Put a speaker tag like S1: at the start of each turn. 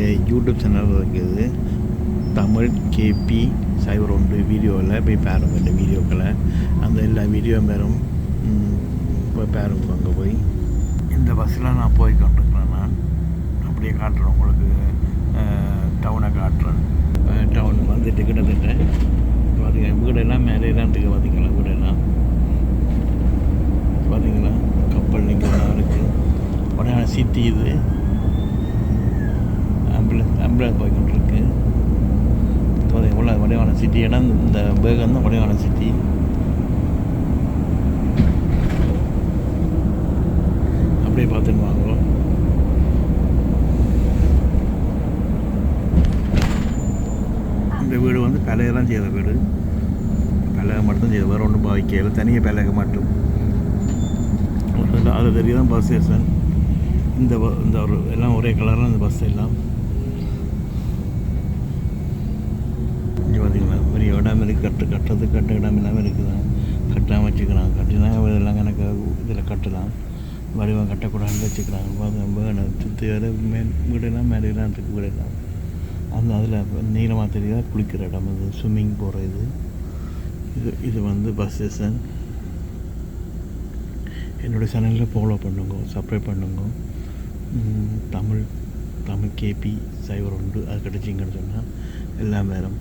S1: என்னுடைய YouTube channel இருக்குது Tamil KP சைபர் 1 வீடியோவில் போய் பாருங்க. இந்த வீடியோக்களை அந்த எல்லா வீடியோ பேரும் போய் பாருங்க. அங்கே போய் இந்த பஸ்ஸில் நான் போய் கொண்டிருக்கிறேன். நான் அப்படியே காட்டுறேன் உங்களுக்கு, டவுனை காட்டுறேன். டவுன் வந்துட்டு கிட்டத்தட்ட பார்த்தீங்கன்னா வீடெல்லாம் மேலேலாம் இருக்குது. பார்த்தீங்களா வீடெல்லாம் பார்த்தீங்களா, கப்பல் நிற்கலாம் இருக்குது. உடனே சிட்டி இது ஆம்புலன்ஸ் போய் கொண்டிருக்கு. எவ்வளோ வடிவான சிட்டி இடம் இந்த பேகம் தான் வடிவான சிட்டி. அப்படியே பார்த்துட்டு வாங்குவோம். இந்த வீடு வந்து பழையெல்லாம் செய்த வீடு, பழைய மட்டும் செய்த, வேறு ஒன்றும் பாவிக்கையில் தனியாக பழைய மட்டும். அது தெரியுதான் பஸ் ஸ்டேஷன். இந்த ஒரு எல்லாம் ஒரே கலராக இந்த பஸ் எல்லாம். இங்கே பார்த்தீங்களா பெரிய இடம் இருக்குது. கட்ட இடம் இல்லாமல் இருக்குது. கட்டாமல் வச்சுக்கிறாங்க. கட்டினா இதெல்லாம் எனக்கு இதில் கட்டலாம், வடிவம் கட்டக்கூடாதுன்னு வச்சுக்கிறாங்க. வேணும் சுற்றி வேறு வீடெல்லாம் மேலாம் இருக்குது. வீடெல்லாம் அந்த அதில் நீளமாக தெரியுதா குளிக்கிற இடம், அது ஸ்விம்மிங் போகிற இது வந்து பஸ் ஸ்டேஷன். என்னோடய சேனலில் ஃபாலோ பண்ணுங்க, சப்ஸ்கிரைப் பண்ணுங்க. தமிழ் கேபி சைபர் 1 அது கிடச்சிங்கன்னு சொன்னால் எல்லா நேரம்